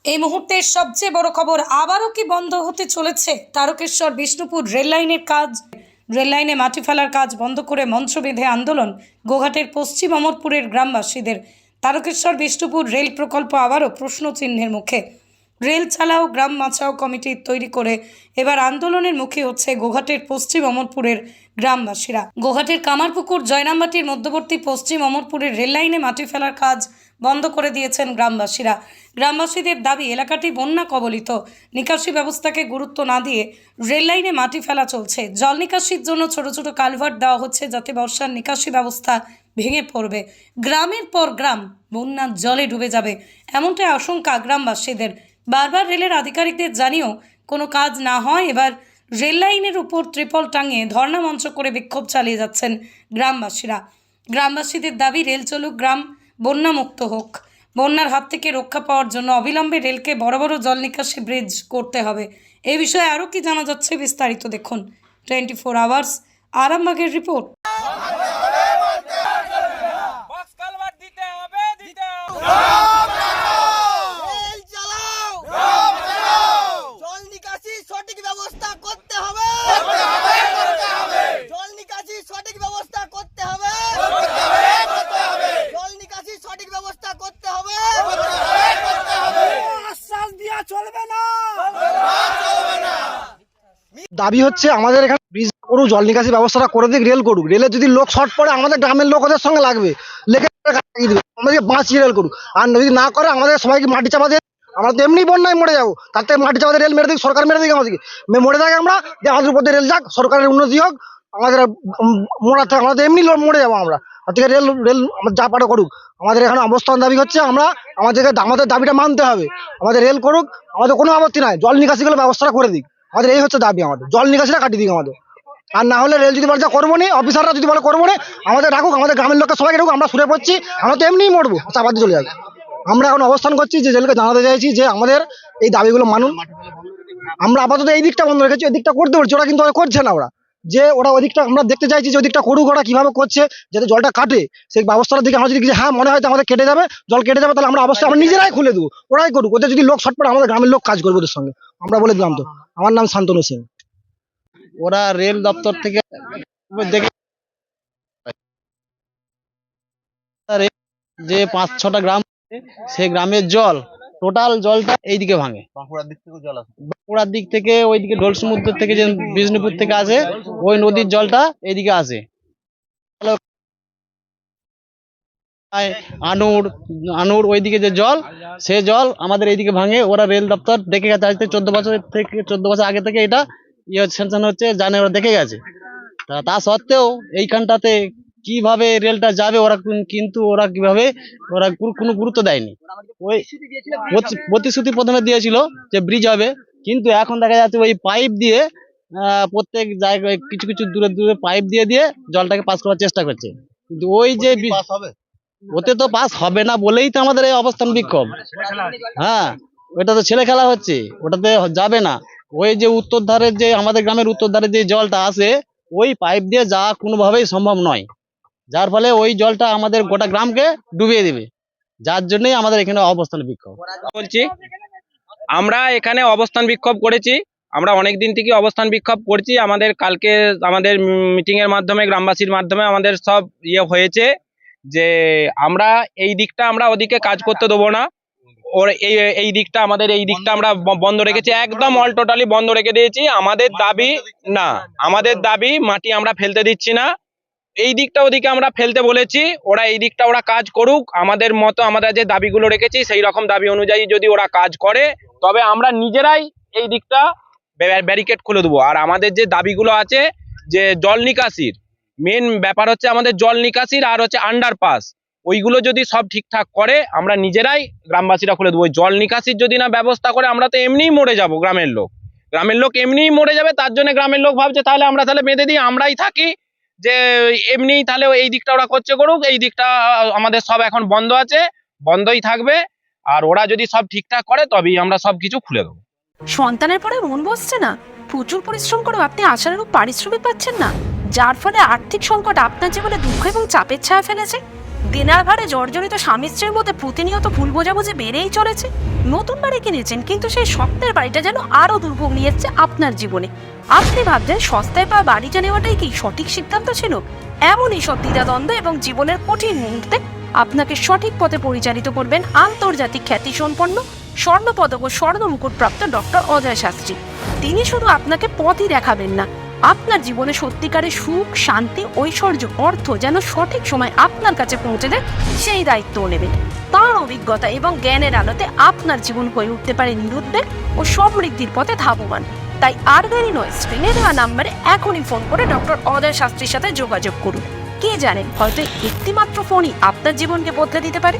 এই মুহূর্তের সবচেয়ে বড় খবর, আবারও কি বন্ধ হতে চলেছে তারকেশ্বর বিষ্ণুপুর রেললাইনের কাজ। রেললাইনে মাটি ফেলার কাজ বন্ধ করে মঞ্চ বেঁধে আন্দোলন গোঘাটের পশ্চিম অমরপুরের গ্রামবাসীদের। তারকেশ্বর বিষ্ণুপুর রেল প্রকল্প আবারও প্রশ্নচিহ্নের মুখে। রেল চালাও গ্রাম বাঁচাও কমিটি তৈরি করে এবার আন্দোলনের মুখে হচ্ছে গোঘাটের পশ্চিম অমরপুরের গ্রামবাসীরা। গোঘাটের কামারপুকুর জয়রামবাটির মধ্যবর্তী পশ্চিম অমরপুরের রেললাইনে মাটি ফেলার কাজ বন্ধ করে দিয়েছেন গ্রামবাসীরা। গ্রামবাসীদের দাবি, এলাকাটি বন্যা কবলিত, নিকাশি ব্যবস্থাকে গুরুত্ব না দিয়ে রেললাইনে মাটি ফেলা চলছে। জল নিকাশির জন্য ছোট ছোট কালভার্ট দেওয়া হচ্ছে, যাতে বর্ষার নিকাশি ব্যবস্থা ভেঙে পড়বে, গ্রামের পর গ্রাম বন্যার জলে ডুবে যাবে, এমনটাই আশঙ্কা গ্রামবাসীদের। বারবার রেলের আধিকারিকদের জানিয়েও কোনো কাজ না হয় এবার রেল লাইনের উপর ত্রিপল টাঙিয়ে ধর্ণা মঞ্চ করে বিক্ষোভ চালিয়ে যাচ্ছেন গ্রামবাসীরা। গ্রামবাসীদের দাবি, রেল চলুক, গ্রাম বন্যামুক্ত হোক। বন্যার হাত থেকে রক্ষা পাওয়ার জন্য অবিলম্বে রেলকে বড় বড় জল নিকাশি ব্রিজ করতে হবে। এই বিষয়ে আরও কি জানা যাচ্ছে বিস্তারিত দেখুন 24 আওয়ার্স আরামবাগের রিপোর্ট। দাবি হচ্ছে আমাদের এখানে ব্রিজ করুক, জল নিকাশি ব্যবস্থাটা করে দিক, রেল করুক। রেলে যদি লোক শর্ট পড়ে আমাদের গ্রামের লোক ওদের সঙ্গে লাগবে, লেগে দিবে, আমাদেরকে বাঁচিয়ে রেল করুক। আর যদি না করে আমাদের সবাইকে মাটি চাপা দিয়ে, আমরা তো এমনি বন্যায় মরে যাবো, তার থেকে মাটি চাপা দিয়ে রেল মেরে দিক, সরকার মেরে দিক, আমাদেরকে মরে যাক আমরা, যে আমাদের উপর দিয়ে রেল যাক, সরকারের উন্নতি হোক, আমাদের মরা থাকে, আমাদের এমনি মরে যাবো আমরা। তার থেকে রেল রেল যা পারে করুক। আমাদের এখানে অবস্থান দাবি হচ্ছে, আমাদের দাবিটা মানতে হবে। আমাদের রেল করুক, আমাদের কোনো আপত্তি নাই, জল নিকাশিগুলো ব্যবস্থাটা করে দিক। আমাদের এই হচ্ছে দাবি, আমাদের জল নিকাশিটা কাটিয়ে দিক আমাদের। আর না হলে রেল যদি বলে করবো নি, অফিসাররা যদি বলে করবো নি, আমাদের রাখুক, আমাদের গ্রামের লোককে সবাইকে রাখুক, আমরা শুনে পড়ছি, আমরা তো এমনিই মরবো, চাপা দিয়ে চলে যাবে। আমরা এখন অবস্থান করছি যে রেলকে জানাতে চাইছি যে আমাদের এই দাবিগুলো মানুন। আমরা আপাতত এই দিকটা বন্ধ রেখেছি, ওই দিকটা করতে বলছি, ওরা কিন্তু করছে না। ওরা ওই দিকটা আমরা দেখতে চাইছি যে ওই দিকটা করুক, ওরা কিভাবে করছে যাতে জলটা কাটে, সেই ব্যবস্থার দিকে আমরা যদি হ্যাঁ মনে হয় আমাদের কেটে যাবে, জল কেটে যাবে, তাহলে আমরা অবশ্যই আমরা নিজেরাই খুলে দেবো, ওরাই করুক। ওদের যদি লোক শর্ট পড়ে আমাদের গ্রামের লোক কাজ করবে ওদের সঙ্গে, আমরা বলে দিলাম। তো আমার নাম শান্তনু সিং। ওরা রেল দপ্তর থেকে দেখে যে 5-6টা গ্রাম, সেই গ্রামের জল, টোটাল জলটা এইদিকে ভাঙে। বাঁকুড়ার দিক থেকে ওইদিকে ঢোল সমুদ্র থেকে যে বিষ্ণুপুর থেকে আসে, ওই নদীর জলটা এইদিকে আসে। আনুর ওইদিকে যে জল, সে জল আমাদের এইদিকে ভাঙে। ওরা রেল দপ্তর দেখে গেছে, আজ থেকে 14 বছর আগে থেকে এটা সেনশন হচ্ছে, জানে, ওরা দেখে গেছে। তা সত্ত্বেও এইখানটাতে কিভাবে রেলটা যাবে ওরা কিভাবে কোনো গুরুত্ব দেয়নি। ওই প্রতিশ্রুতি প্রথমে দিয়েছিল যে ব্রিজ হবে, কিন্তু এখন দেখা যাচ্ছে ওই পাইপ দিয়ে প্রত্যেক জায়গায় কিছু কিছু দূরে দূরে পাইপ দিয়ে দিয়ে জলটাকে পাস করার চেষ্টা করছে। কিন্তু ওই যে ওতে তো পাস হবে না বলেই তো আমাদের এই অবস্থান বিক্ষোভ। হ্যাঁ, ওটা তো ছেলে খেলা হচ্ছে, ওটাতে যাবে না। ওই যে উত্তর ধারের যে আমাদের গ্রামের উত্তর ধারে যে জলটা আসে, ওই পাইপ দিয়ে যাওয়া কোনোভাবেই সম্ভব নয়, যার ফলে ওই জলটা আমাদের গোটা গ্রামকে ডুবিয়ে দিবে। যার জন্যই আমাদের এখানে অবস্থান বিক্ষোভ বলছি। আমরা এখানে অবস্থান বিক্ষোভ করেছি, আমরা অনেক দিন থেকে অবস্থান বিক্ষোভ করছি। আমাদের কালকে আমাদের মিটিং এর মাধ্যমে, গ্রামবাসীর মাধ্যমে আমাদের সব হয়েছে যে আমরা এই দিকটা আমরা ওদিকে কাজ করতে দেবো না। ওর এই দিকটা আমাদের এই দিকটা আমরা বন্ধ রেখেছি, একদম অল টোটালি বন্ধ রেখে দিয়েছি। আমাদের দাবি না, আমাদের দাবি মাটি আমরা ফেলতে দিচ্ছি না। এই দিকটা ওদিকে আমরা ফেলতে বলেছি, ওরা এই দিকটা ওরা কাজ করুক। আমাদের মতো আমরা যে দাবিগুলো রেখেছি সেই রকম দাবি অনুযায়ী যদি ওরা কাজ করে, তবে আমরা নিজেরাই এই দিকটা ব্যারিকেড খুলে দেবো। আর আমাদের যে দাবিগুলো আছে, যে জল নিকাশির মেন ব্যাপার হচ্ছে আমাদের জল নিকাশির, আর হচ্ছে আন্ডারপাস, ওইগুলো যদি সব ঠিকঠাক করে আমরা নিজেরাই গ্রামবাসীরা খুলে দেবো। জল নিকাশির যদি না ব্যবস্থা করে, আমরা তো এমনিই মরে যাব, গ্রামের লোক এমনিই মরে যাবে। তার জন্য গ্রামের লোক ভাবছে তাহলে আমরা বেঁধে দিই, আমরাই থাকি, যে এমনি তাহলে এই দিকটা ওরা করুক, এই দিকটা আমাদের সব এখন বন্ধ আছে, বন্ধই থাকবে। আর ওরা যদি সব ঠিকঠাক করে তবেই আমরা সবকিছু খুলে দেবো। সন্তানের পরে মন বসছে না, প্রচুর পরিশ্রম করেও আপনি আশানুরূপ পারিশ্রমিক পাচ্ছেন না, যার ফলে আর্থিক সংকট আপনার জীবনে দুঃখ এবং চাপের ছায়া ফেলেছে। দিনার ভারে জর্জরিত স্বামী স্ত্রীর মধ্যে প্রতিনিয়ত ভুল বোঝাবুঝি বেড়েই চলেছে। নতুন বাড়ি কিনেছেন, কিন্তু সেই স্বপ্নের বাড়িটা যেন আরো দুর্ভোগ নিয়ে এসছে আপনার জীবনে। আপনি ভাবছেন সস্তায় পাওয়া বাড়িটা নেওয়াটাই কি সঠিক সিদ্ধান্ত ছিল? এমনই সব দ্বিধাদ্বন্দ্ব এবং জীবনের কঠিন মুহূর্তে আপনাকে সঠিক পথে পরিচালিত করবেন আন্তর্জাতিক খ্যাতিসম্পন্ন স্বর্ণপদক ও স্বর্ণ মুকুটপ্রাপ্ত ডক্টর অজয় শাস্ত্রী। তিনি শুধু আপনাকে পথই দেখাবেন না, আপনার জীবনে সত্যিকারের সুখ, শান্তি, ঐশ্বর্য, অর্থ যেন সঠিক সময় আপনার কাছে পৌঁছে দেয় সেই দায়িত্বও নেবেন। তার অভিজ্ঞতা এবং জ্ঞানের আলোতে আপনার জীবন হয়ে উঠতে পারে নিরুদ্বেগ ও সমৃদ্ধির পথে ধাবমান। তাই আর দেরি নয়, স্ক্রিনে দেওয়া নাম্বারে এখনই ফোন করে ডক্টর অজয় শাস্ত্রীর সাথে যোগাযোগ করুন। কে জানেন, হয়তো একটিমাত্র ফোনই আপনার জীবনকে বদলে দিতে পারে।